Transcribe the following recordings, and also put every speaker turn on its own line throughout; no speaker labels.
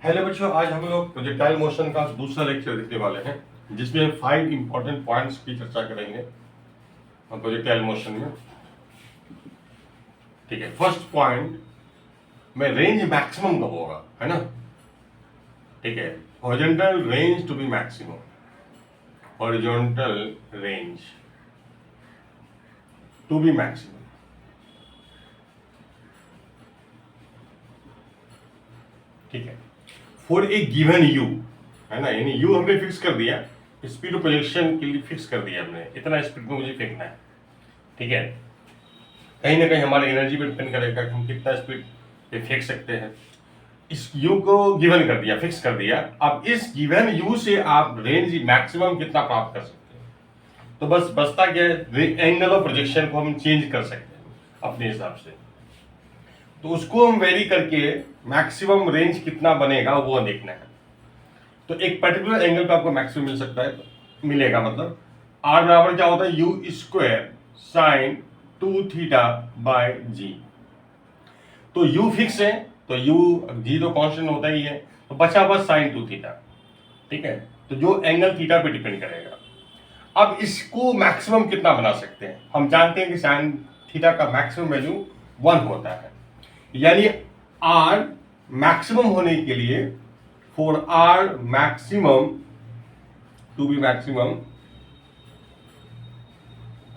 Hello बच्चों, आज हम लोग प्रोजेक्टाइल मोशन का दूसरा लेक्चर देखने वाले हैं जिसमें 5 इंपॉर्टेंट पॉइंट्स की चर्चा करेंगे हम प्रोजेक्टाइल मोशन में। ठीक है, फर्स्ट पॉइंट में रेंज मैक्सिमम कब होगा, है ना। ठीक है, horizontal range to be maximum, horizontal range to be maximum. ठीक है, फॉर ए गिवन यू, है ना, यानी यू हमने फिक्स कर दिया, स्पीड ऑफ प्रोजेक्शन के लिए फिक्स कर दिया हमने, इतना स्पीड में मुझे फेंकना है। ठीक है, कहीं ना कहीं हमारी एनर्जी पे डिपेंड करेगा कि हम कितना स्पीड पे फेंक सकते हैं। इस यू को गिवन कर दिया, फिक्स कर दिया। अब इस गिवन यू से आप रेंज मैक्सिमम कितना प्राप्त कर सकते हैं, तो बस बचता क्या है, एंगल ऑफ प्रोजेक्शन को हम चेंज कर सकते हैं अपने हिसाब से। तो उसको हम वेरी करके मैक्सिमम रेंज कितना बनेगा वो देखना है। तो एक पर्टिकुलर एंगल पे आपको मैक्सिमम मिल सकता है, मिलेगा, मतलब आर बराबर क्या होता है, u square sine 2 theta by g. तो यू फिक्स है, तो यू जी तो कांस्टेंट होता ही है, तो बचा बस साइन 2 थीटा। ठीक है, तो जो एंगल थीटा पे डिपेंड करेगा। अब इसको मैक्सिमम कितना बना सकते हैं, हम जानते हैं कि साइन थीटा का मैक्सिमम वैल्यू 1 होता है, यानी आर मैक्सिमम होने के लिए, for R maximum to be maximum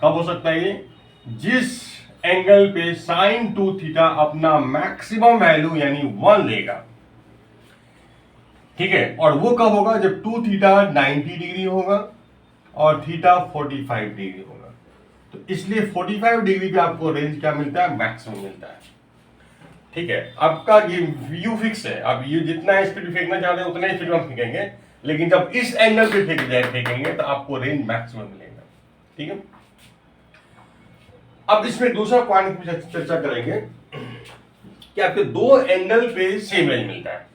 कब हो सकता है ये, जिस एंगल पे साइन 2 थीटा अपना मैक्सिमम वैल्यू यानी 1 लेगा। ठीक है, और वो कब होगा, जब 2 थीटा 90 डिग्री होगा और थीटा 45 डिग्री होगा। तो इसलिए 45 डिग्री पे आपको रेंज क्या मिलता है, मैक्सिमम मिलता है। ठीक है, आपका यू फिक्स है, अब यू जितना स्पीड फेंकना चाहते हैं उतना ही स्पीड में फेंकेंगे, लेकिन जब इस एंगल पे फेंकेंगे तो आपको रेंज मैक्सिमम मिलेगा। ठीक है, अब इसमें दूसरा पॉइंट की चर्चा करेंगे कि आपके दो एंगल पे सेम रेंज मिलता है।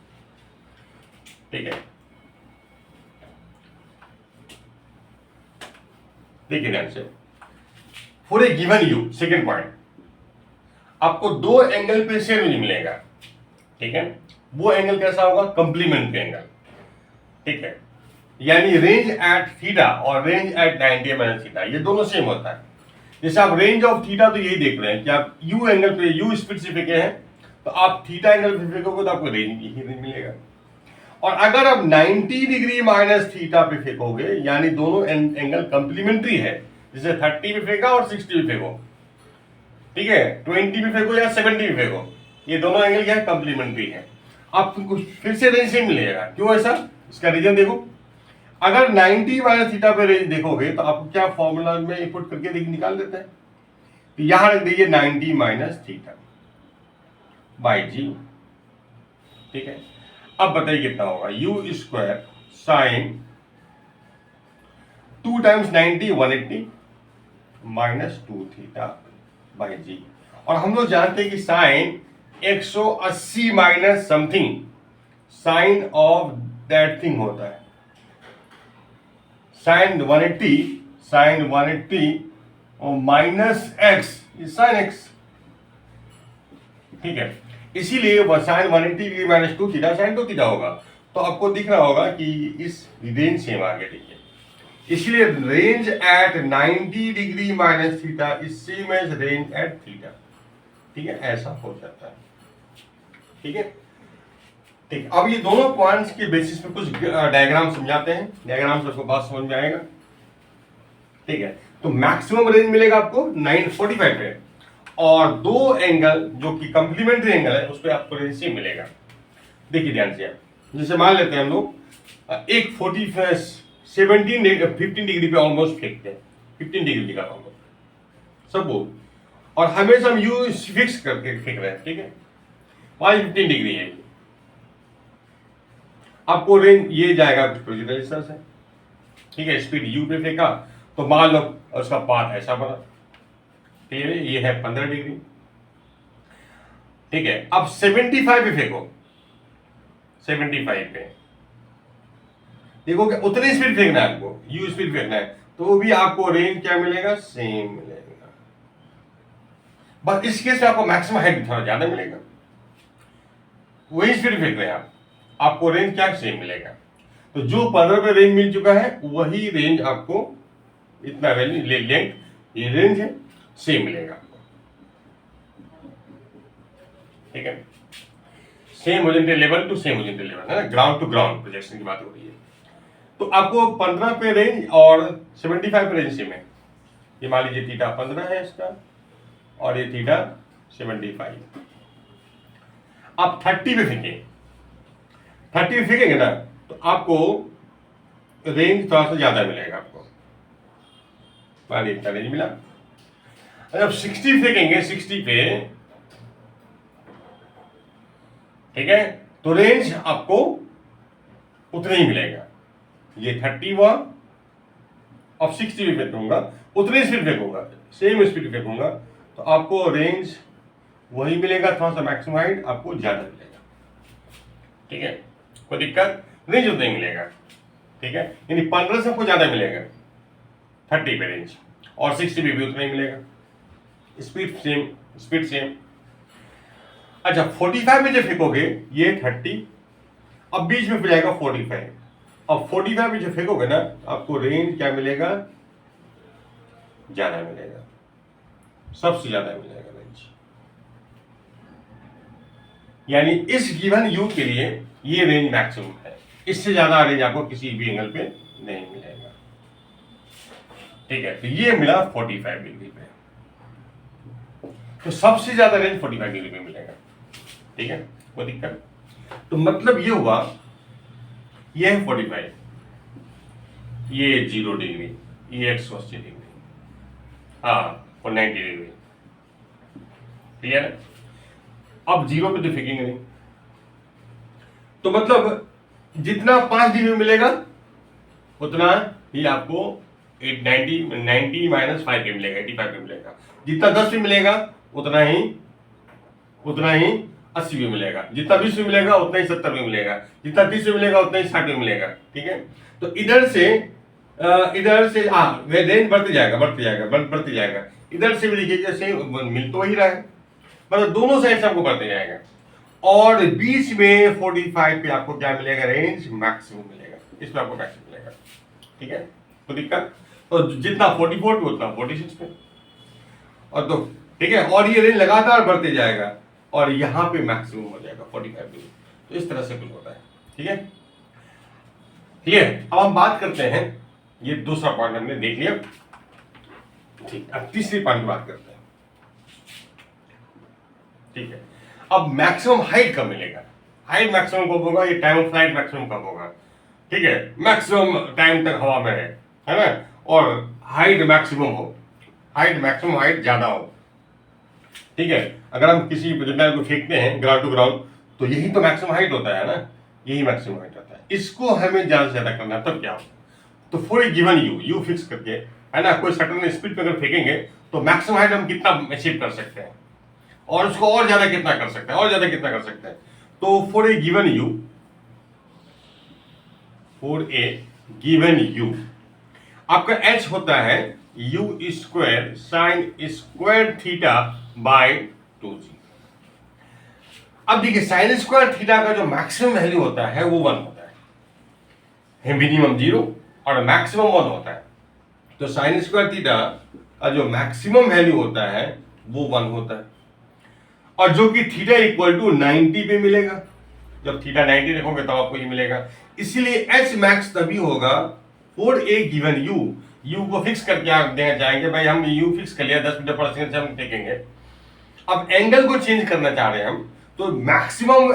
ठीक है, देखिए ध्यान से, for a given you, second point, आपको दो एंगल पे सेम रेंज मिलेगा। ठीक है, वो एंगल कैसा होगा, कंप्लीमेंट्री एंगल। ठीक है, यानी रेंज एट थीटा और रेंज एट 90 माइनस थीटा, ये दोनों सेम होता है। जैसे आप रेंज ऑफ थीटा तो यही देख रहे हैं कि आप यू एंगल पे यू स्पीड से फेंके हैं, तो आप थीटा एंगल पे फेंकोगे तो आपको रेंज यही रेंज मिलेगा। और अगर आप 90 डिग्री माइनस थीटा पे फेंकोगे, यानी दोनों एंगल कंप्लीमेंट्री है, जैसे 30 पे फेंका और 60 पे फेंको, ठीक है, 20 पे फेंको या 70 पे फेंको, ये दोनों एंगल क्या है, कंप्लीमेंट्री है, आपको फिर से रेंज सेम मिलेगा। क्यों ऐसा, इसका रीजन देखो। अगर 90 माइनस थीटा पे रेंज देखोगे तो आपको क्या फॉर्मूला में इनपुट करके निकाल देते हैं, तो यहां रख दीजिए 90 माइनस थीटा बाई जी। ठीक है, अब बताइए कितना होगा, u square sine 2 times 90 180 minus 2 theta by g. और हम लोग जानते हैं कि sine 180 minus something sine of that thing होता है, साइन 180 और माइनस एक्स साइन एक्स। ठीक है, इसीलिए sine 180 degree minus 2 theta sine 2 theta होगा। तो आपको दिख रहा होगा कि इस रेंज सेम आ गया। ठीक है, इसलिए range at 90 degree minus theta is same as range at theta. ठीक है, ऐसा हो जाता है। ठीक है, ठीक, अब ये दोनों पॉइंट्स के बेसिस पे कुछ डायग्राम समझाते हैं, डायग्राम से आपको बात समझ में आएगा। ठीक है, तो मैक्सिमम रेंज मिलेगा आपको 945 पे, और दो एंगल जो कि कंप्लीमेंट्री एंगल है उस पर आपको रेंज सेम मिलेगा। देखिए ध्यान से, जैसे मान लेते हैं हम लोग एक 15 डिग्री पे ऑलमोस्ट फेंकते हैं, 15 डिग्री दिखा रहा हूँ सब बोल, और हमेशा हम यू फिक्स करके फेंक रहे हैं। ठीक है, 15 डिग्री है, आपको रेंज ये जाएगा कुछ प्रोजेक्टाइल से। ठीक है, स्पीड यू पे फेंका तो मान लो उसका पाथ ऐसा बना। ठीक है, ये है 15 डिग्री। ठीक है, अब 75 पे फेंको, 75 पे देखो कि उतनी स्पीड फेंकना है आपको, यू स्पीड फेंकना है, तो वो भी आपको रेंज क्या मिलेगा, सेम मिलेगा। बस इस केस में आपको मैक्सिमम हाइट थोड़ा ज्यादा मिलेगा, वही स्पीड फेंक रहे हैं आप। आपको रेंज क्या सेम मिलेगा। तो जो 15 पे रेंज मिल चुका है वही रेंज आपको इतना रेंज लेंथ ये रेंज है सेम मिलेगा आपको, ठीक है। Same horizontal level to same horizontal level है ना, ग्राउंड टू ग्राउंड प्रोजेक्शन की बात हो रही है। तो आपको 15 पे रेंज और 75 पे रेंज सेम है। ये मान लीजिए थीटा 15 है इसका और ये थीटा 75। आप 30 पे फेंकेंगे, 30 पे फेंकेंगे ना तो आपको रेंज थोड़ा सा ज्यादा मिलेगा आपको, मान लीजिए इतना रेंज मिला। जब 60 फेंकेंगे 60 पे, ठीक है, तो रेंज आपको उतना ही मिलेगा। ये 30 हुआ, अब 60 पे फेंकूंगा, उतनी स्पीड फेंकूंगा, सेम स्पीड फेंकूंगा तो आपको रेंज वही मिलेगा, थोड़ा सा मैक्सिमम हाइट आपको ज्यादा मिलेगा, ठीक है। कोई दिक्कत, रेंज उतना ही मिलेगा, ठीक है। यानी 15 से आपको ज्यादा मिलेगा 30 पे रेंज, और 60 पे भी उतना ही मिलेगा, स्पीड सेम, स्पीड सेम। अच्छा 45 में जब फेंकोगे ये 30, अब बीच में जाएगा 45, अब 45 में जब फेंकोगे ना आपको रेंज क्या मिलेगा, ज्यादा मिलेगा, सबसे ज्यादा मिलेगा रेंज। यानी इस गिवन यू के लिए ये रेंज मैक्सिमम है, इससे ज्यादा रेंज आपको किसी भी एंगल पे नहीं मिलेगा, ठीक है। तो ये मिला 45 डिग्री पे, तो सबसे ज्यादा रेंज 45 डिग्री पे मिलेगा, ठीक है, कोई दिक्कत। तो मतलब ये हुआ, ये है 45, ये 0 डिग्री, ये 180 डिग्री, हाँ, और 90 डिग्री, क्लियर है। अब 0 पे तो फेंकेंगे नहीं, तो मतलब जितना 5 डिग्री मिलेगा उतना ही आपको 90 माइनस 5 पे मिलेगा, 85 पे मिलेगा। जितना 10 पे मिलेगा उतना ही 80 पे मिलेगा, जितना 20 पे मिलेगा उतना ही 70 पे मिलेगा, जितना 30 पे मिलेगा उतना ही 60 पे मिलेगा, ठीक है। तो इधर से रेंज बढ़ते जाएगा बढ़ते जाएगा बढ़ते जाएगा। इधर से भी देखिए जैसे मिल तो वही रहा है, मतलब दोनों साइड से आपको बढ़ते जाएगा, और बीच में 45 पे आपको क्या मिलेगा, रेंज मैक्सिमम मिलेगा, इसमें आपको मैक्सिमम मिलेगा, ठीक है। तो दिक्कत, तो जितना 44 पे उतना 46 पे, और तो ठीक है, और ये रेंज लगातार बढ़ते जाएगा और यहाँ पे मैक्सिमम हो जाएगा 45 डिग्री। तो इस तरह से कुछ होता है, ठीक है, क्लियर। अब हम बात करते हैं, ये दूसरा पॉइंट हमने देख लिया, ठीक। अब तीसरी पॉइंट की बात करते हैं, ठीक है। अब मैक्सिमम हाइट कब मिलेगा, हाइट मैक्सिमम कब होगा, ये टाइम ऑफ फ्लाइट मैक्सिमम कब होगा, ठीक है, मैक्सिमम टाइम तक हवा में है ना, और हाइट मैक्सिमम हो, हाइट मैक्सिमम हाइट ज्यादा हो, ठीक है। अगर हम किसी प्रोजेक्टाइल को फेंकते हैं ग्राउंड टू ग्राउंड तो यही तो मैक्सिमम हाइट होता है ना, यही मैक्सिमम हाइट होता है, इसको हमें ज्यादा से ज्यादा करना है, तब क्या होगा। तो for a given you fix करके, है ना, कोई सर्टेन स्पीड पे अगर फेंकेंगे तो मैक्सिमम हाइट हम कितना अचीव कर सकते हैं, और उसको और ज्यादा कितना कर सकते हैं, और ज्यादा कितना कर सकते हैं। तो फॉर ए गिवन यू आपका h होता है u square sine square theta by 2g। अब देखिए साइन स्क्वायर थीटा का जो मैक्सिमम वैल्यू होता है वो 1 होता है, मिनिमम 0 और मैक्सिमम 1 होता है। तो साइन स्क्वायर थीटा का जो मैक्सिमम वैल्यू होता है वो 1 होता है, और जो कि थीटा इक्वल टू 90 पे मिलेगा। जब थीटा 90 रखोगे तब आपको ये मिलेगा, इसीलिए एच मैक्स तभी होगा फॉर ए गिवन यू को फिक्स करके आप देना चाहेंगे, भाई हम यू फिक्स कर लिया 10 मीटर पर सेकंड से हम देखेंगे। अब एंगल को चेंज करना चाह रहे हैं हम, तो मैक्सिमम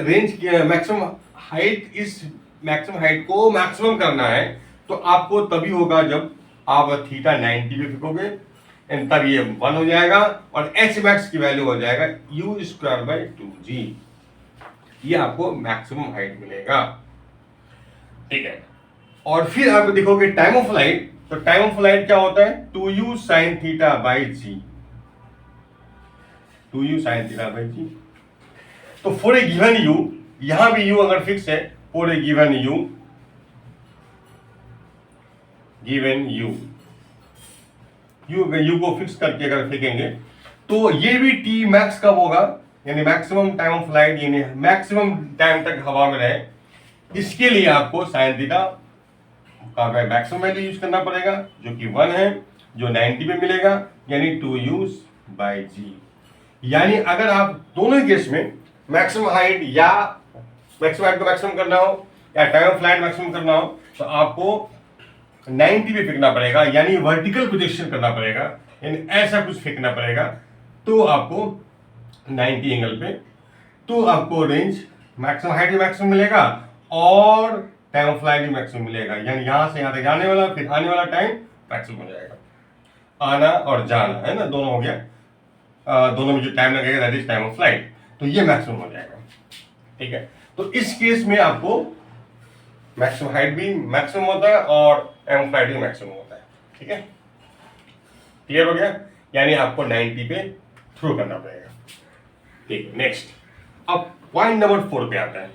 रेंज मैक्सिमम हाइट को मैक्सिमम करना है, तो आपको तभी होगा जब आप थीटा 90 पे फेंकोगे, तब ये 1 हो जाएगा और एच मैक्स की वैल्यू हो जाएगा यू स्क्वायर बाई 2g, ये आपको मैक्सिमम हाइट मिलेगा, ठीक है। और फिर आप देखोगे टाइम ऑफ फ्लाइट, तो टाइम ऑफ फ्लाइट क्या होता है 2u sin theta by g, 2u sin theta by g। तो फॉर ए गिवन यू, यहां भी u अगर फिक्स है, फॉर ए गिवन यू को फिक्स करके अगर फेंकेंगे तो ये भी t मैक्स कब होगा, यानी मैक्सिमम टाइम ऑफ फ्लाइट, यानी मैक्सिमम टाइम तक हवा में रहे, इसके लिए आपको साइन थीटा का मैक्सिमम वैल्यू यूज करना पड़ेगा जो कि 1 है, जो 90 पे मिलेगा, यानी 2u/g। यानी अगर आप दोनों केस में मैक्सिमम हाइट या मैक्सिमम हाइट को मैक्सिमम करना हो या टाइम ऑफ फ्लाइट मैक्सिमम करना हो तो आपको 90 पे फेंकना पड़ेगा, यानी वर्टिकल प्रोजेक्शन करना पड़ेगा, यानी ऐसा कुछ फेंकना पड़ेगा तो आपको 90 एंगल पे, तो आपको रेंज मैक्सिमम हाइट भी मैक्सिमम मिलेगा और टाइम ऑफ फ्लाइट भी मैक्सिमम मिलेगा, यानी यहां से यहां तक जाने वाला फिर आने वाला टाइम मैक्सिमम हो जाएगा। आना और जाना है ना, दोनों हो गया, दोनों में जो टाइम लगेगा that is time of flight, तो ये मैक्सिमम हो जाएगा। ठीक है, तो इस केस में आपको मैक्सिमम हाइट भी मैक्सिमम होता है और टाइम ऑफ फ्लाइट भी मैक्सिमम होता है। ठीक है, क्लियर हो गया, यानी आपको 90 पे थ्रो करना पड़ेगा। ठीक है, नेक्स्ट अब पॉइंट नंबर 4 पे आता है।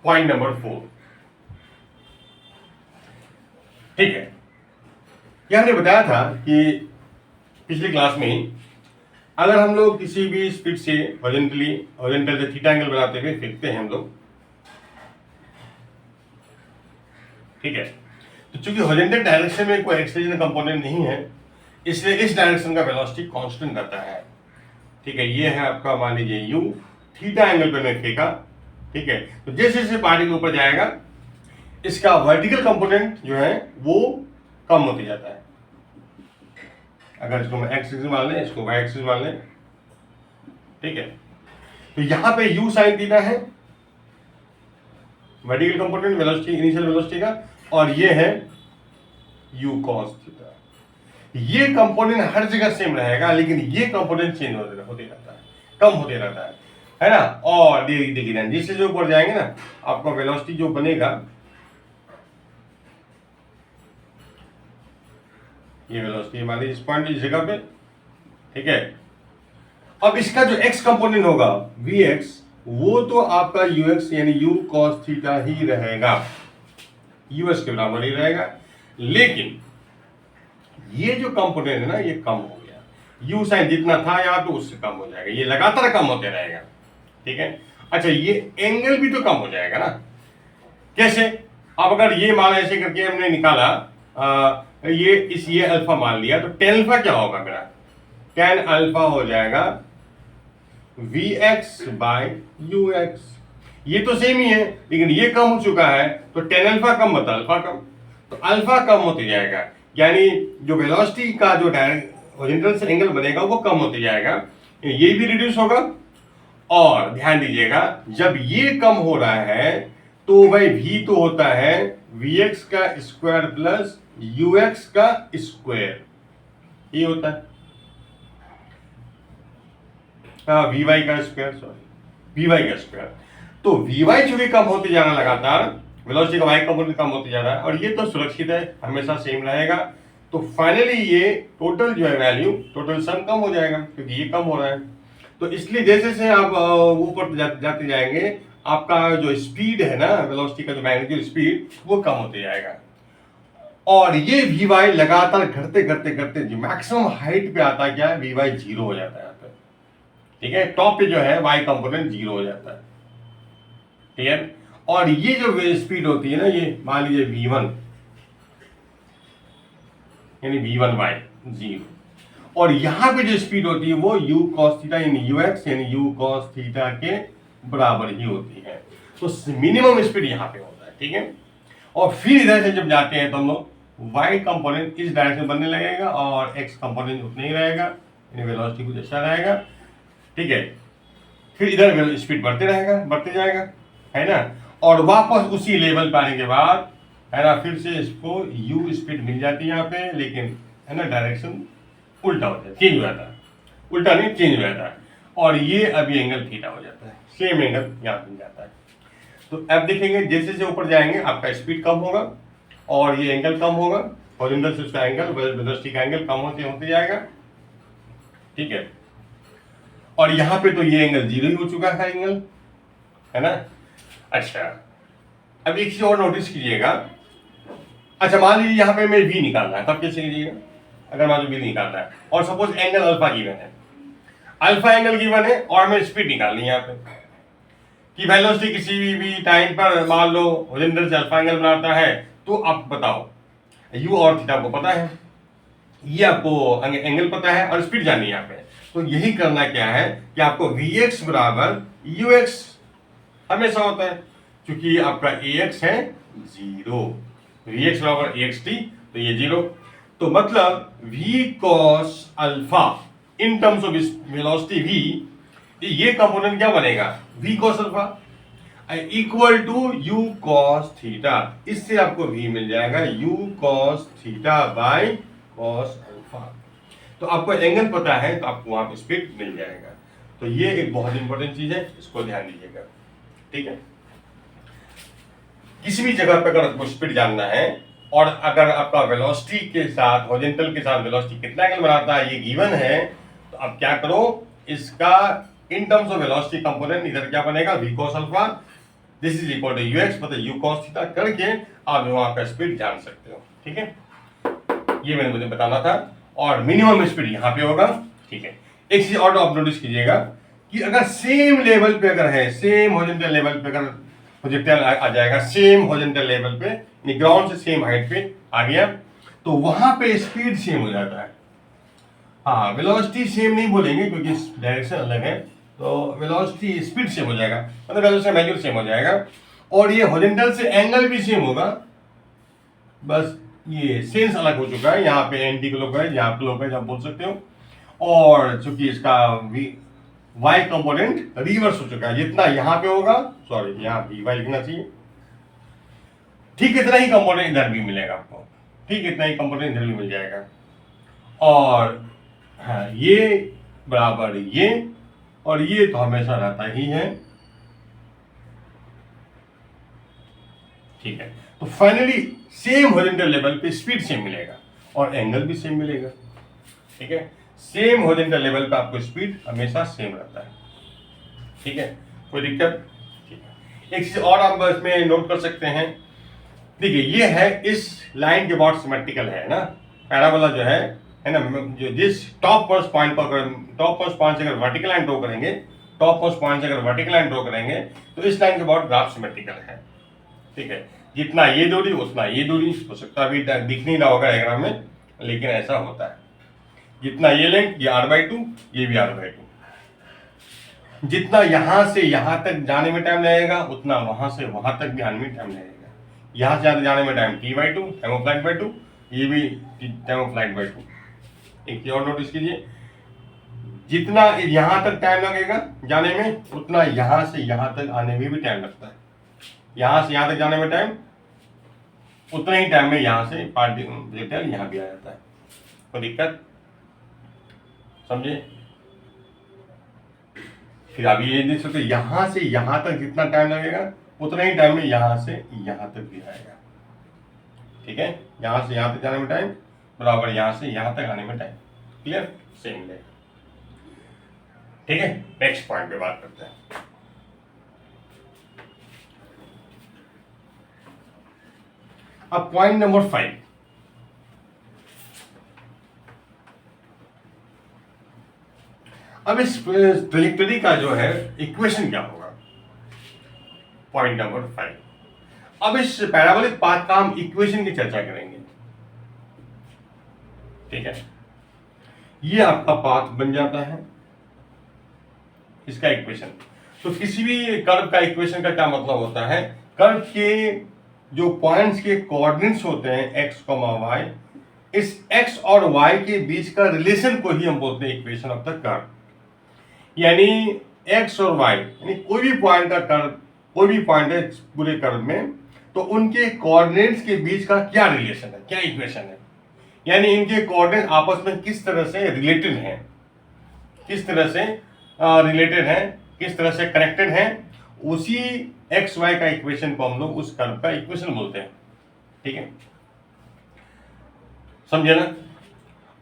पॉइंट नंबर 4, ठीक है, ये हमने बताया था कि पिछली क्लास में ही अगर हम लोग किसी भी स्पीड से हॉरिजॉन्टल से थीटा एंगल बनाते हुए फेंकते हैं हम लोग, ठीक है, तो चूंकि हॉरिजॉन्टल डायरेक्शन में कोई एक्सेलरेशन कंपोनेंट नहीं है इसलिए इस डायरेक्शन का वेलोसिटी कांस्टेंट रहता है। ठीक है, ये है आपका मान लीजिए यू, थीटा एंगल पे मैं फेंका। ठीक है, तो जैसे जैसे पार्टिकल ऊपर जाएगा इसका वर्टिकल कंपोनेंट जो है वो कम होती जाता है। अगर इसको मैं एक्स एक्सिस मान लें, इसको वाई एक्सिस मान लें, ठीक है, तो यहां पे u sin थीटा है vertical component velocity, initial velocity का, और ये है u cos थीटा। ये कंपोनेंट हर जगह सेम रहेगा लेकिन ये कंपोनेंट चेंज होते रहता है, कम होते रहता है ना। और देखिए ना, जिससे जो ऊपर जाएंगे ना आपका वेलोसिटी जो बनेगा, ये वेलोसिटी मान लीजिए इस पॉइंट इस जगह पे, ठीक है, अब इसका जो x कंपोनेंट होगा vx, वो तो आपका ux यानी u cos थीटा ही रहेगा, us के बराबर ही रहेगा, लेकिन ये जो कंपोनेंट है ना ये कम हो गया, u sin जितना था यहाँ पे उससे कम हो जाएगा, ये लगातार कम होते रहेगा। ठीक है, अच्छा ये एंगल भी तो कम हो जाएगा ना, कैसे? अब अगर ये मान ऐसे करके हमने निकाला, ये अल्फा मान लिया, तो टेन अल्फा क्या होगा मेरा? टेन अल्फा हो जाएगा vx/ux। ये तो सेम ही है लेकिन ये कम हो चुका है, तो टेन अल्फा कम बता अल्फा कम, तो अल्फा कम होते जाएगा, यानी जो वेलोसिटी का जो हॉरिजॉन्टल से एंगल बनेगा वो कम होते जाएगा, ये भी रिड्यूस होगा। और ध्यान दीजिएगा जब ये कम हो रहा है तो भाई v तो होता है vx का स्क्वायर प्लस ux का स्क्वायर, ये होता है vy का स्क्वायर, सॉरी vy का स्क्वायर। तो vy चूंकि कम होते जा रहा है लगातार, वेलोसिटी का y कंपोनेंट कम होते जा रहा है, और ये तो सुरक्षित है हमेशा सेम रहेगा, तो फाइनली ये टोटल जो है वैल्यू, टोटल सम कम हो जाएगा क्योंकि ये कम हो रहा है। तो इसलिए जैसे जैसे आप ऊपर जाते जाएंगे आपका जो स्पीड है ना, वेलोसिटी का जो मैग्नीट्यूड स्पीड, वो कम होते जाएगा, और ये vy लगातार घटते घटते घटते जो मैक्सिमम हाइट पे आता है क्या है, vy जीरो हो जाता है यहाँ पे। ठीक है, टॉप पे जो है y कंपोनेंट जीरो हो जाता है। क्लियर? और ये जो स्पीड होती है ना, ये मान लीजिए v1 यानी v1y जीरो, और यहां पे जो स्पीड होती है वो u cos थीटा यानी ux यानी u cos थीटा के बराबर ही होती है, तो मिनिमम स्पीड यहां पे होता है। ठीक है, और फिर इधर से जब जाते हैं तो हम लोग y कंपोनेंट इस डायरेक्शन बनने लगेगा और x कंपोनेंट उतना ही रहेगा, यानी वेलोसिटी कुछ अच्छा रहेगा। ठीक है, फिर इधर स्पीड बढ़ते जाएगा, है ना, और वापस उसी लेवल पे आने के बाद, है ना, फिर से इसको u स्पीड मिल जाती है यहाँ पे, लेकिन है ना डायरेक्शन उल्टा हो जाता है, चेंज हो जाता है, उल्टा नहीं चेंज हो जाता है, और ये अभी एंगल थीटा हो जाता है, सेम एंगल यहाँ मिल जाता है। तो अब देखेंगे जैसे जैसे ऊपर जाएंगे आपका स्पीड कम होगा और ये एंगल कम होगा, हॉरिजॉन्टल से उसका एंगल, वेलोसिटी का एंगल कम होते जाएगा। ठीक है, और यहाँ पे तो ये एंगल जीरो ही हो चुका है एंगल, है ना। अच्छा, अब एक चीज और नोटिस कीजिएगा, अच्छा मान लीजिए यहाँ पे मैं v निकालना है, तब कैसे कीजिएगा? अगर मान लो v निकालना है, और सपोज एंगल अल्फा गिवन है, अल्फा एंगल गिवन है और हमें स्पीड निकालनी है यहाँ पे कि वेलोसिटी किसी भी टाइम पर मान लो हॉरिजॉन्टल से अल्फा एंगल बनाता है, तो आप बताओ u और थीटा को पता है, ये आपको एंगल पता है और स्पीड जाननी है यहाँ पे। तो यही करना क्या है कि आपको vx बराबर ux हमेशा होता है, क्योंकि आपका ax है 0, vx बराबर axt, तो ये 0, तो मतलब v cos alpha in terms of velocity v, ये कंपोनेंट क्या बनेगा v cos alpha equal to u cos theta, इससे आपको v मिल जाएगा u cos theta by cos alpha. तो आपको एंगल पता है तो आपको वहां पे स्पीड मिल जाएगा। तो ये एक बहुत इंपॉर्टेंट चीज है, इसको ध्यान दीजिएगा, ठीक है। किसी भी जगह पे अगर आपको स्पीड जानना है और अगर आपका वेलोसिटी के साथ हॉरिजॉन्टल के साथ वेलोसिटी कितना एंगल बनाता है ये गिवन है, तो आप क्या करो, इसका in terms of velocity component इधर क्या बनेगा v cos alpha, this is equal to ux मतलब u cos थीटा करके आप वहां का स्पीड जान सकते हो, ठीक है। ये मैंने मुझे बताना था, और मिनिमम स्पीड यहाँ पे होगा, ठीक है। एक चीज और आप नोटिस कीजिएगा कि अगर सेम लेवल पे अगर है, सेम हॉरिजॉन्टल लेवल पे अगर प्रोजेक्टाइल आ जाएगा, सेम हॉरिजॉन्टल लेवल पे ग्राउंड से सेम हाइट पे आ गया, तो वहां पे स्पीड सेम हो जाता है। हाँ, वेलोसिटी सेम नहीं बोलेंगे क्योंकि डायरेक्शन अलग है, तो वेलोसिटी स्पीड सेम हो जाएगा, मतलब वेलोसिटी मैग्नीट्यूड सेम हो जाएगा, और ये हॉरिजॉन्टल से एंगल भी सेम होगा, बस ये सेंस अलग हो चुका है, यहाँ पे एंटी क्लॉकवाइज यहाँ क्लॉकवाइज आप बोल सकते हो, और चूंकि इसका वाई कंपोनेंट रिवर्स हो चुका है, जितना यहाँ पे होगा, सॉरी यहाँ वी वाई लिखना चाहिए, ठीक इतना ही कंपोनेंट इधर भी मिलेगा आपको, ठीक इतना ही कंपोनेंट इधर भी मिल जाएगा, और हाँ ये बराबर ये, और ये तो हमेशा रहता ही है, ठीक है। तो फाइनली सेम हॉरिजॉन्टल लेवल पे स्पीड सेम मिलेगा और एंगल भी सेम मिलेगा, ठीक है। सेम हॉरिजॉन्टल लेवल पे आपको स्पीड हमेशा सेम रहता है, ठीक है, कोई दिक्कत, ठीक है। एक चीज और आप इसमें नोट कर सकते हैं, देखिए ये है इस लाइन के बहुत सिमेट्रिकल है ना, पैराबोला जो है ना, जो जिस टॉप मोस्ट पॉइंट पर टॉप मोस्ट पॉइंट से अगर वर्टिकल लाइन ड्रॉ करेंगे, टॉप मोस्ट पॉइंट से अगर वर्टिकल लाइन ड्रॉ करेंगे तो इस लाइन के बहुत ग्राफ सिमेट्रिकल है, ठीक है। जितना ये दूरी उतना ये दूरी, हो सकता है अभी दिख नहीं रहा होगा डायग्राम में, लेकिन ऐसा होता है, जितना ये लेंथ ये r/2, ये भी r/2, जितना यहां से यहां तक जाने में टाइम लगेगा उतना वहां से वहां तक भी आने में टाइम लगेगा, यहां से जाने में time t/2 time of flight by 2, ये भी टाइम ऑफ फ्लाइट बाई 2। एक चीज और नोटिस कीजिए, जितना यहां तक टाइम लगेगा जाने में उतना यहां से यहां तक आने में भी टाइम लगता है, यहां से यहां तक जाने में टाइम उतना ही टाइम में यहां से प्रोजेक्टाइल यहां भी आ जाता है, कोई दिक्कत, समझे। फिर अभी ये देख सकते यहां से यहां तक जितना टाइम लगेगा उतना ही टाइम में यहां से यहां तक भी आएगा, ठीक है। यहां से यहां तक जाने में टाइम बराबर यहां से यहां तक आने में टाइम, क्लियर, सेम मिलेगा, ठीक है। नेक्स्ट पॉइंट पे बात करते हैं। अब पॉइंट नंबर 5, अब इस ट्रैजेक्टरी का जो है इक्वेशन क्या होगा, पॉइंट नंबर 5। अब इस पैराबोलिक पाथ का हम इक्वेशन की चर्चा करेंगे, ठीक है। ये आपका पाथ बन जाता है, इसका इक्वेशन। तो किसी भी कर्व का इक्वेशन का क्या मतलब होता है, कर्व के जो पॉइंट्स के कोऑर्डिनेट्स होते हैं x, y, इस x और y के बीच का रिलेशन को ही हम बोलते हैं इक्वेशन ऑफ द कर्व। यानी x और y यानी कोई भी पॉइंट का कर्व, कोई भी पॉइंट है पूरे कर्व में, तो उनके कोऑर्डिनेट्स के बीच का क्या रिलेशन है, क्या इक्वेशन है, यानी इनके कोऑर्डिनेट आपस में किस तरह से रिलेटेड हैं, किस तरह से रिलेटेड हैं, किस तरह से कनेक्टेड हैं, उसी एक्स वाई का इक्वेशन को हम लोग उस कर्व का इक्वेशन बोलते हैं, ठीक है, समझे ना।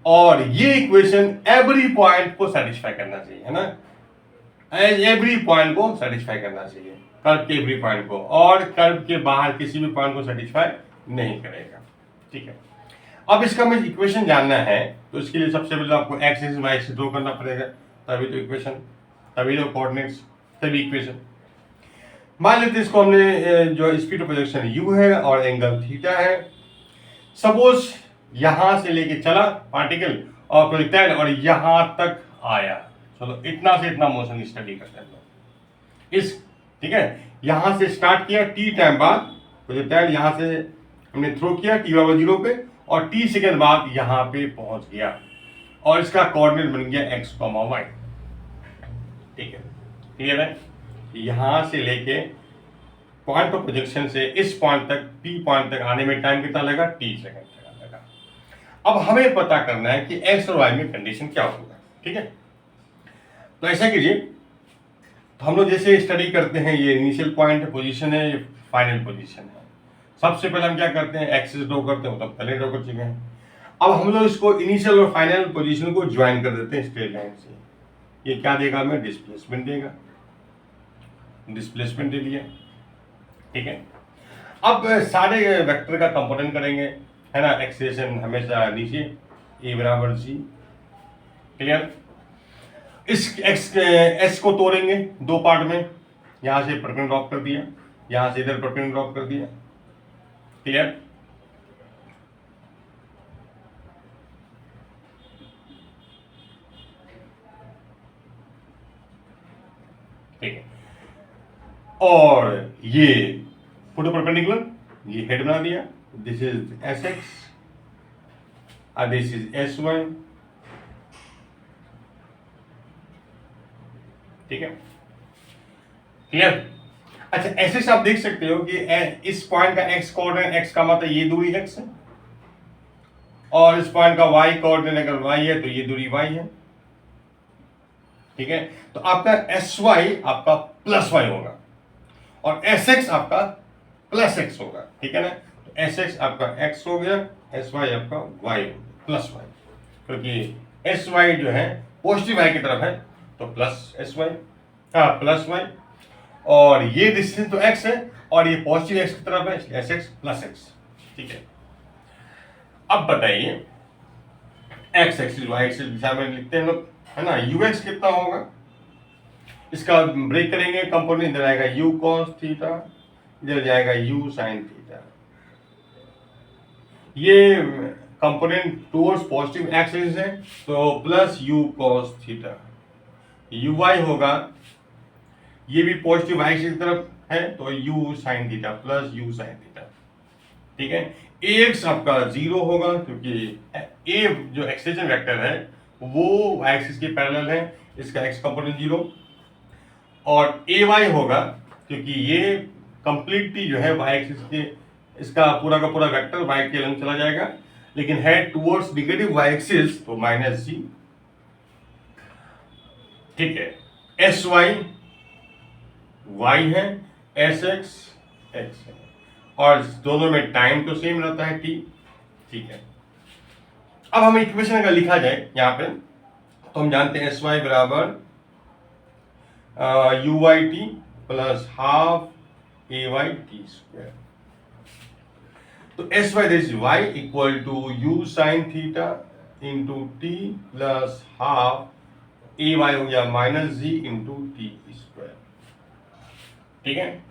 और ये इक्वेशन एवरी पॉइंट को सेटिस्फाई करना चाहिए, है ना, एवरी पॉइंट को सेटिस्फाई करना चाहिए, कर्व के एवरी पॉइंट को, और कर्व के बाहर किसी भी पॉइंट को सेटिस्फाई नहीं करेगा, ठीक है। अब इसका हमें इक्वेशन जानना है, तो इसके लिए सबसे पहले आपको x axis y axis draw करना पड़ेगा, तभी तो इक्वेशन, तभी तो कोऑर्डिनेट्स, तभी इक्वेशन। मान लेते हैं इसको हमने जो स्पीड ऑफ प्रोजेक्शन यू है और एंगल थीटा है। सपोज यहां से लेके चला पार्टिकल और प्रोजेक्टाइल और यहां तक आया, चलो इतना से इतना मोशन स्टडी करते हैं इस, ठीक है। यहां से स्टार्ट किया, टी टाइम बाद प्रोजेक्टाइल यहां से हमने थ्रो किया टी बराबर 0 पे, और टी सेकंड बाद यहां पे पहुंच गया, और इसका कोऑर्डिनेट बन गया एक्स कॉमा वाई, ठीक है। क्लियर है? यहां से लेके पॉइंट ऑफ प्रोजेक्शन से इस पॉइंट तक, पी पॉइंट तक आने में टाइम कितना लगा? टी सेकंड लगा। अब हमें पता करना है कि एक्स और वाई में कंडीशन क्या होगा, ठीक है। तो ऐसा कीजिए, तो हम लोग जैसे स्टडी करते हैं, ये इनिशियल पॉइंट पोजीशन है, ये फाइनल पोजीशन है। सबसे पहले हम क्या करते हैं? एक्सिस ड्रॉ करते हैं, मतलब पहले ड्रॉ कर चुके हैं। अब हम लोग इसको इनिशियल और फाइनल पोजीशन को ज्वाइन कर देते हैं स्ट्रेट लाइन से। ये क्या देगा हमें? डिस्प्लेसमेंट देगा, डिस्प्लेसमेंट दे दिया, ठीक है। अब सारे वेक्टर का कंपोनेंट करेंगे, है ना। एक्सेलेरेशन हमेशा नीचे, ए बराबर जी, क्लियर। इस एस को तोड़ेंगे दो पार्ट में, यहां से परपेंडिकुलर ड्रॉप कर दिया, यहां से इधर परपेंडिकुलर ड्रॉप कर दिया, क्लियर। ठीक है, और ये फोटो परपेंडिकुलर, ये हेड बना दिया, दिस इज एस एक्स और दिस इज एस वाई, ठीक है, क्लियर। अच्छा, ऐसे से आप देख सकते हो कि इस पॉइंट का एक्स कोऑर्डिनेट, एक्स का मतलब ये दूरी एक्स है, और इस पॉइंट का वाई कोऑर्डिनेट अगर वाई है तो ये दूरी वाई है, ठीक है। तो आपका एस वाई आपका प्लस वाई होगा, और एस एक्स आपका प्लस एक्स होगा, ठीक है ना। तो एस एक्स आपका एक्स हो गया, एस वाई आपका वाई हो गया, प्लस वाई, क्योंकि एस वाई जो है पॉजिटिव वाई की तरफ है, तो प्लस एस वाई, हाँ प्लस वाई, और ये डिस्टेंस तो एक्स है और ये पॉजिटिव एक्स की तरफ है, इसलिए एस एक्स प्लस एक्स, ठीक है। अब बताइए एक्स एक्सिस वाई एक्सिस दिशा में लिखते हैं लोग, है ना। यू एक्स कितना होगा? इसका ब्रेक करेंगे कंपोनेंट, इधर आएगा यू कॉस थीटा, इधर जाएगा यू साइन थीटा। ये कंपोनेंट टूवर्ड्स पॉजिटिव एक्सिस है, तो plus u cos theta. U y होगा, ये भी पॉजिटिव एक्सिस की तरफ है, तो u sine theta plus u sine theta, ठीक है। ए एक्स आपका 0 होगा, क्योंकि ए जो एक्सेलेरेशन वेक्टर है वो एक्सिस के पैरेलल है, इसका एक्स कंपोनेंट 0, और ए वाई होगा क्योंकि ये कंप्लीटली जो है वाई एक्सिस के, इसका पूरा का पूरा वेक्टर वाई के लंग चला जाएगा, लेकिन है टुवर्ड्स नेगेटिव वाई एक्सिस, तो माइनस जी, ठीक है। एस वाई वाई है, एस एक्स एक्स है, और दोनों में टाइम तो सेम रहता है टी, ठीक है। अब हम इक्वेशन अगर लिखा जाए यहाँ पे, तो हम जानते हैं एस वाई बराबर u y t plus half a y t square. तो s y this y equal to u sine theta into t plus half a y हो गया minus g into t square, ठीक है।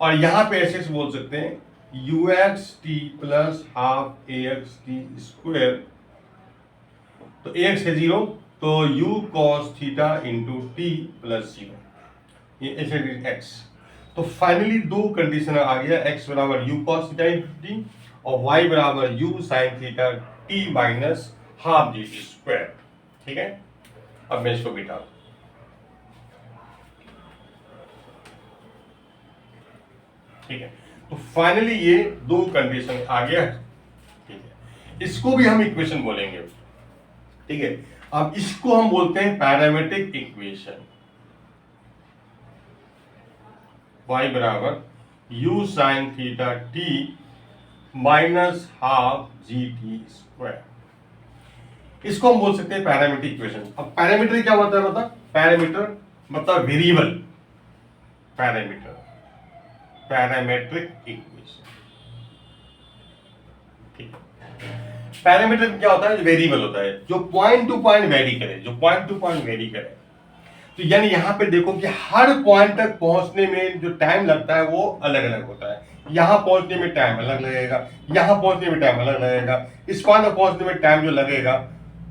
और यहां पे S x बोल सकते हैं you x T plus half A x T square, तो ए एक्स है 0, तो you cos theta into t plus 0, ये एक्स। तो फाइनली दो कंडीशन आ गया, एक्स बराबर you cos theta into T और वाई बराबर you sine theta T minus half D T square, ठीक है। अब मैं इसको बिठा, ठीक है। तो फाइनली ये दो कंडीशन आ गया, ठीक है। इसको भी हम इक्वेशन बोलेंगे, ठीक है। अब इसको हम बोलते हैं पैरामीट्रिक इक्वेशन, y बराबर you sine theta T minus half G T square, इसको हम बोल सकते हैं पैरामीट्रिक इक्वेशन। अब पैरामीटर क्या होता है? मतलब पैरामीटर मतलब वेरिएबल, पैरामीटर पैरामेट्रिक इक्वेशन, ठीक है। पैरामीटर क्या होता है? वेरिएबल होता है जो पॉइंट टू पॉइंट वेरी करे। तो यानी यहां पे देखो कि हर पॉइंट तक पहुंचने में जो टाइम लगता है वो अलग अलग होता है। यहां पहुंचने में टाइम अलग लगेगा, यहां पहुंचने में टाइम अलग लगेगा, इस पॉइंट तक पहुंचने में टाइम जो लगेगा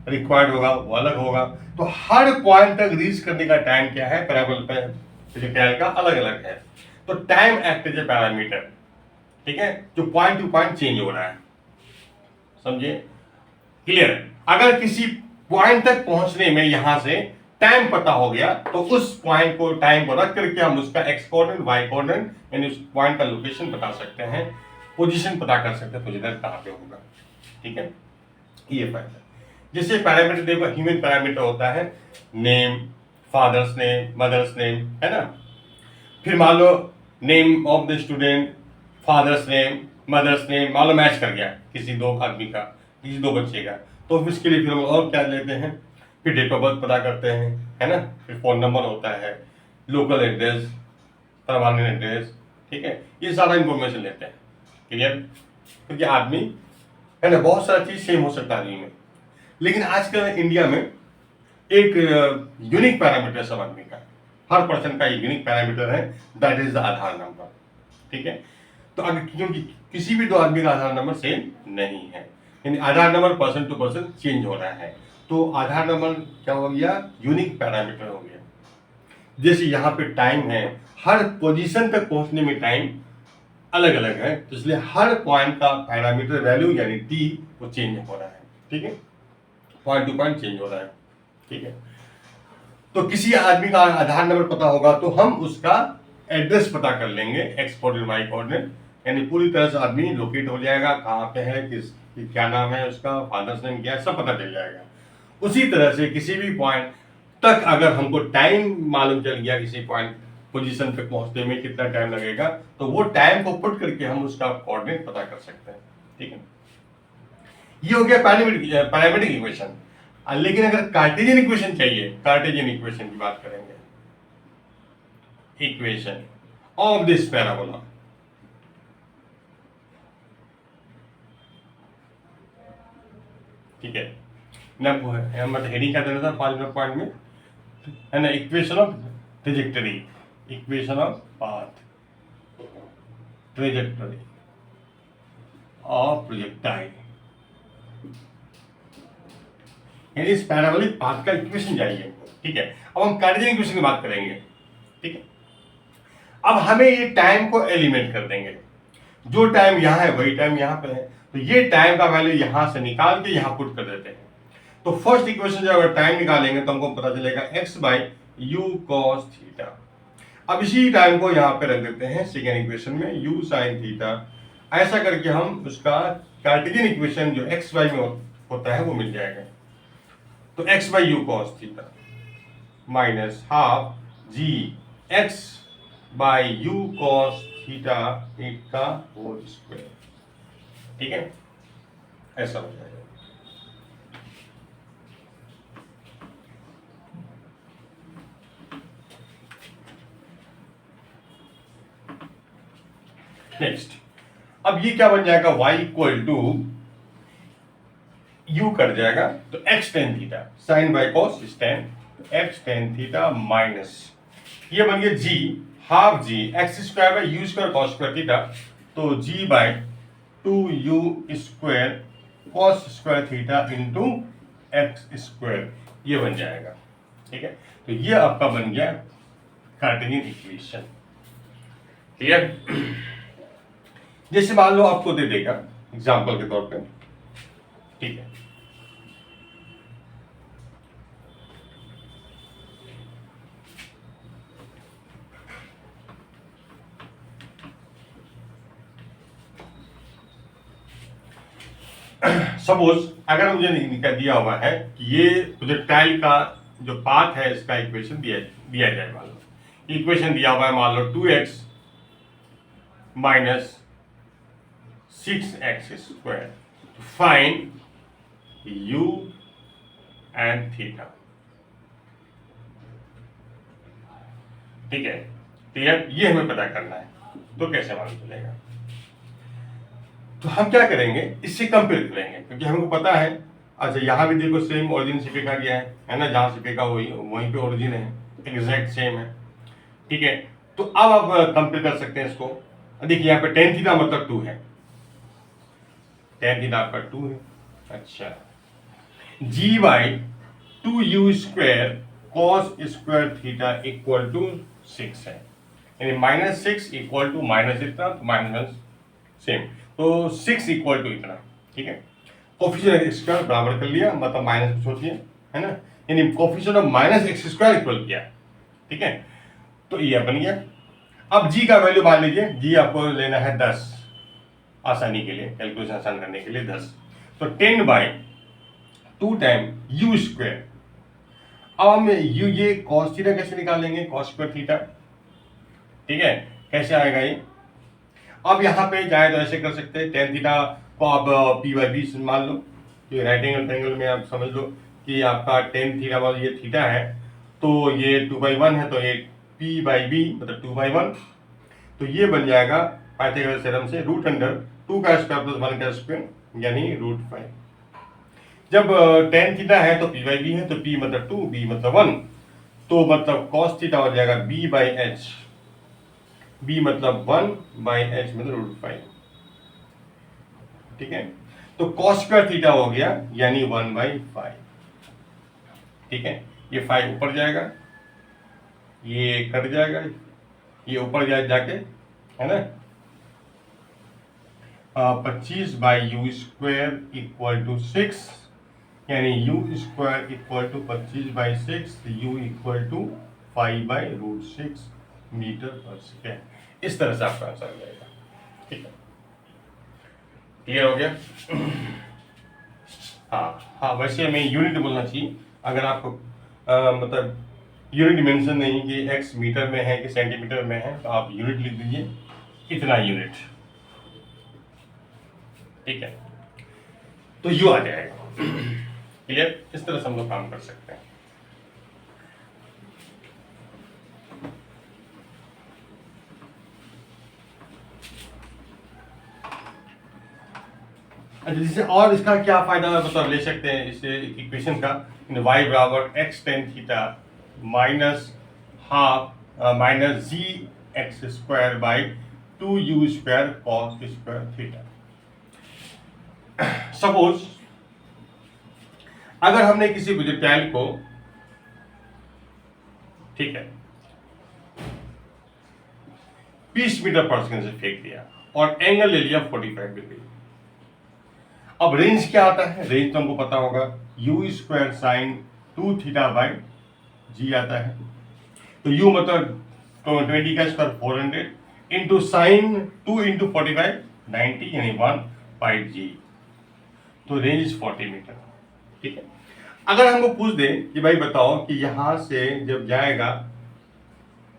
रिक्वायर्ड होगा वो अलग होगा। तो हर पॉइंट तक रीच करने का टाइम क्या है? प्रोजेक्टाइल का अलग अलग है। तो time act as a parameter, ठीक है, जो पॉइंट टू पॉइंट चेंज हो रहा है। समझे? क्लियर? अगर किसी पॉइंट तक पहुंचने में यहां से टाइम पता हो गया तो उस पॉइंट को टाइम को रख करके हम उसका एक्स कोऑर्डिनेट वाई कोऑर्डिनेट यानी उस पॉइंट का लोकेशन बता सकते हैं, पोजीशन पता कर सकते हैं, पोजीशन कहां पे होगा। ठीक है, ये फायदा है। जैसे पैरामीटर देखो, ह्यूमन पैरामीटर होता है name, father's name, mother's name, है ना। फिर मान लो name of the student, father's name, mother's name मान लो मैच कर गया किसी दो आदमी का, किसी दो बच्चे का, तो इसके लिए फिर हम और क्या लेते हैं? फिर डेट ऑफ बर्थ पता करते हैं, है ना। फिर फोन नंबर होता है, लोकल एड्रेस, परमानेंट एड्रेस, ठीक है, ये सारा इंफॉर्मेशन लेते हैं। क्लियर? क्योंकि आदमी, है ना, बहुत सारा चीज सेम हो सकता है आदमी में, लेकिन आजकल इंडिया में एक यूनिक पैरामीटर सब आदमी का, हर पर्सन का एक यूनिक पैरामीटर है, that is the Aadhaar number. ठीक है, तो अगर क्योंकि किसी भी दो आदमी का आधार नंबर सेम नहीं है, यानी Aadhaar number person to person change हो रहा है, तो आधार नंबर क्या हो गया? यूनिक पैरामीटर हो गया। जैसे यहाँ पे टाइम है, हर पोजीशन तक पहुंचने में टाइम अलग अलग है, तो इसलिए हर पॉइंट का पैरामीटर वैल्यू यानी टी वो चेंज हो रहा है। ठीक है, पॉइंट टू पॉइंट चेंज हो रहा है। ठीक है, तो किसी आदमी का आधार नंबर पता होगा तो हम उसका एड्रेस पता कर लेंगे, एक्स कोऑर्डिनेट वाई कोऑर्डिनेट, यानी पूरी तरह से आदमी लोकेट हो जाएगा, कहाँ पे है, क्या नाम है उसका, फादर्स नेम क्या है, सब पता चल जाएगा। उसी तरह से किसी भी पॉइंट तक अगर हमको टाइम मालूम चल गया, किसी पॉइंट पोजीशन पे पहुंचने में कितना टाइम लगेगा, तो वो टाइम को पुट करके हम उसका कोऑर्डिनेट पता कर सकते हैं। ठीक है, ये हो गया पैरामीट्रिक इक्वेशन। लेकिन अगर कार्टेशियन इक्वेशन चाहिए, कार्टेशियन इक्वेशन की बात करेंगे, इक्वेशन ऑफ दिस पैराबोला। ठीक है ना, मतलब हेडिंग क्या देना था 5 नंबर पॉइंट में, है ना, equation of trajectory, equation of path, trajectory of projectile, यानी इस पैराबोलिक पाथ का इक्वेशन चाहिए। ठीक है, अब हम कार्टेशियन इक्वेशन की बात करेंगे। ठीक है, अब हमें ये टाइम को एलिमिनेट कर देंगे, जो टाइम यहाँ है वही टाइम यहाँ पे है, तो ये टाइम का वैल्यू यहाँ से निकाल के यहाँ पुट कर देते हैं। तो फर्स्ट इक्वेशन जब अगर टाइम निकालेंगे तो हमको पता चलेगा x by u cos theta. अब इसी टाइम को यहाँ पे रख देते हैं सेकेंड इक्वेशन में, u साइन थीटा। ऐसा करके हम उसका कार्टेशियन इक्वेशन जो x बाई में होता है वो मिल जाएगा। तो x by u cos theta minus half g x by u cos theta का होल स्क्वायर। ठीक है, ऐसा हो जाएगा। नेक्स्ट, अब ये क्या बन जाएगा? y equal to u cut जाएगा तो x tan theta sine by cos is tan, x tan theta minus ये बन गया g half g x square by u square cos square theta, तो g by 2u square cos square theta into x square, ये बन जाएगा। ठीक है, तो ये आपका बन गया कार्टेशियन इक्वेशन। क्लियर? जैसे मान लो आपको दे देगा एग्जांपल के तौर पे, ठीक है, सपोज अगर मुझे दिया हुआ है कि ये प्रोजेक्टाइल का जो पाथ है इसका इक्वेशन दिया जाए, मान लो इक्वेशन दिया हुआ है, मान लो 2x minus 6x square, find u and theta. ठीक है, क्लियर? ये हमें पता करना है, तो कैसे मालूम चलेगा? तो हम क्या करेंगे, इससे कंपेयर करेंगे, क्योंकि हमको पता है। अच्छा, यहाँ भी देखो सेम ओरिजिन से फेंका गया है ना, जहाँ से फेंका वहीं पे ओरिजिन है, एग्जैक्ट सेम है। ठीक है, तो अब आप कंपेयर कर सकते हैं इसको। देखिए यहाँ पे टेन थीटा मतलब 2 है, टेन थीटा आपका 2 है। अच्छा, g by 2u² cos square theta equal to 6 है, यानी -6 इक्वल टू माइनस इतना, तो माइनस सेम, तो 6 इक्वल टू इतना। ठीक है, कोफिशिएंट एक्स स्क्वायर बराबर कर लिया, मतलब माइनस को सोचिए, है ना, यानी coefficient of minus x square equal किया। ठीक है, तो ये बन गया। अब जी का वैल्यू मान लीजिए, जी आपको लेना है 10, आसानी के लिए, कैलकुलेशन आसान करने के लिए 10, तो 10/2 टाइम u²। अब हम ये cos थीटा कैसे निकालेंगे, cos स्क्वायर थीटा। ठीक है, कैसे आएगा ये। अब यहाँ पे चाहे तो ऐसे कर सकते हैं, टेन थीटा को आप p/b मान लो, कि राइट एंगल ट्रायंगल में आप समझ लो कि आपका टेन थीटा वाला ये थीटा है, तो ये 2/1 है, तो ये p/b मतलब 2/1, तो ये बन जाएगा पाइथागोरस थ्योरम से √2 का स्क्वायर प्लस 1 का स्क्वायर, यानी √5। जब टेन थीटा है तो p/b है, तो p मतलब 2, b मतलब 1, तो मतलब cos थीटा हो जाएगा b/h, b मतलब 1/h मतलब √5। ठीक है, तो cos स्क्वायर थीटा हो गया, यानी 1/5। ठीक है, ये 5 ऊपर जाएगा, ये कट जाएगा, ये ऊपर जाके, है ना, 25/u² इक्वल टू 6, यानी u² equal to 25/6, u equal to 5/√6 metre per second. इस तरह से आपका आंसर आ जाएगा। ठीक है, क्लियर हो गया। हाँ, वैसे हमें यूनिट बोलना चाहिए, अगर आपको मतलब यूनिट मेंशन नहीं कि x मीटर में है कि सेंटीमीटर में है, तो आप यूनिट लिख दीजिए, इतना यूनिट। ठीक है, तो यू आ जाएगा। क्लियर, इस तरह से हम लोग काम कर सकते हैं। अच्छा, जिससे और इसका क्या फायदा मतलब ले सकते हैं इससे इक्वेशन का, y बराबर x tan theta minus half minus g(x²) by 2u² cos square theta. Suppose अगर हमने किसी प्रोजेक्टाइल को, ठीक है, 20 मीटर पर सेकंड से फेंक दिया और एंगल ले लिया 45 डिग्री। अब रेंज क्या आता है, रेंज तो हमको पता होगा, u² साइन 2 थीटा बाई जी आता है, तो u मतलब 20 का स्क्वायर 400 इंटू साइन 2 इंटू 45 90, यानी 1/g, तो रेंज इज 40 मीटर। ठीक है, अगर हमको पूछ दे कि भाई बताओ कि यहां से जब जाएगा,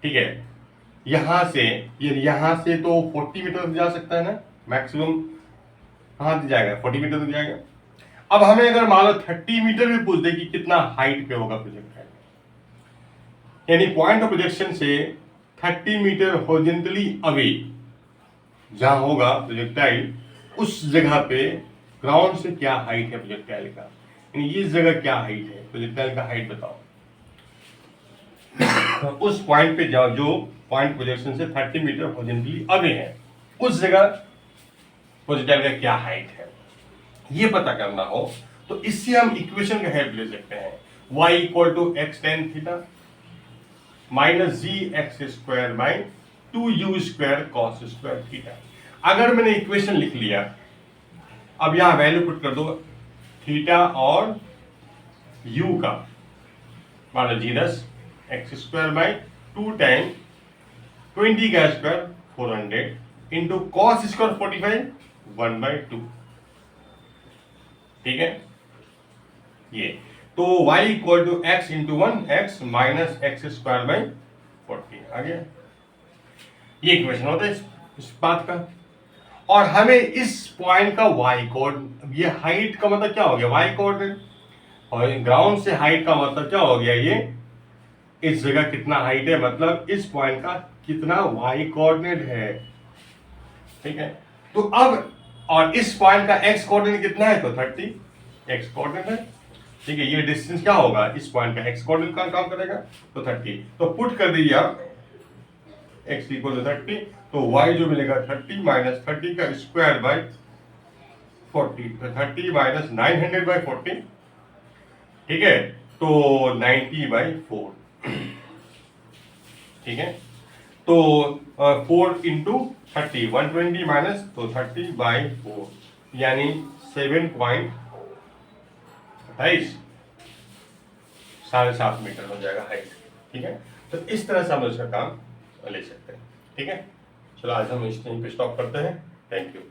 ठीक है, यहां से तो 40 मीटर जा सकता है ना मैक्सिमम, कहाँ से जाएगा, 40 मीटर तक जाएगा। अब हमें अगर मान लो 30 मीटर भी पूछ दे कि कितना हाइट पे होगा प्रोजेक्टाइल, यानी पॉइंट ऑफ प्रोजेक्शन से 30 मीटर हॉरिजॉन्टली अवे जहां होगा प्रोजेक्टाइल, उस जगह पे ग्राउंड से क्या हाइट है प्रोजेक्टाइल का, यानी इस जगह क्या हाइट है प्रोजेक्टाइल का, हाइट बताओ। उस पॉइंट पे जाओ जो पॉइंट प्रोजेक्शन से 30 मीटर हॉरिजॉन्टली अवे है, उस जगह प्रोजेक्टाइल का क्या हाइट है, ये पता करना हो तो इससे हम इक्वेशन का हेल्प ले सकते हैं। y equal to x tan theta minus g(x²) by 2u² cos square theta. अगर मैंने इक्वेशन लिख लिया, अब यहां वैल्यू पुट कर दो थीटा और u का, मान लो g10 x² बाई 2 टाइम 20 का स्क्वायर 400 इंटू कॉस स्क्वायर 45 1/2। ठीक है, ये तो y equal to x into 1 x minus x² by 40 आ गया। ये इक्वेशन होता है इस बात का, और हमें इस पॉइंट का y कोड, ये हाइट का मतलब क्या हो गया, y कोऑर्डिनेट, और ग्राउंड से हाइट का मतलब क्या हो गया, ये इस जगह कितना हाइट है, मतलब इस पॉइंट का कितना y कोऑर्डिनेट है। ठीक है, तो अब और इस पॉइंट का एक्स कोऑर्डिनेट कितना है, तो 30 एक्स कोऑर्डिनेट है। ठीक है, ये डिस्टेंस क्या होगा, इस पॉइंट का एक्स कोऑर्डिनेट का काम करेगा, तो 30। तो पुट कर दीजिए आप x इक्वल टू 30, तो y जो मिलेगा 30 माइनस 30 का स्क्वायर बाय 40, तो 30 माइनस 900 बाय 40, ठीक है, तो 90 बाय 4। ठीक है, तो 4 इंटू 30 120 माइनस, तो 30 बाय 4 यानी 7.28 7.5 मीटर हो जाएगा हाइट। ठीक है, तो इस तरह से हम उसका काम ले सकते हैं। ठीक है, चलो आज हम इस टाइम पे स्टॉप करते हैं। Thank you.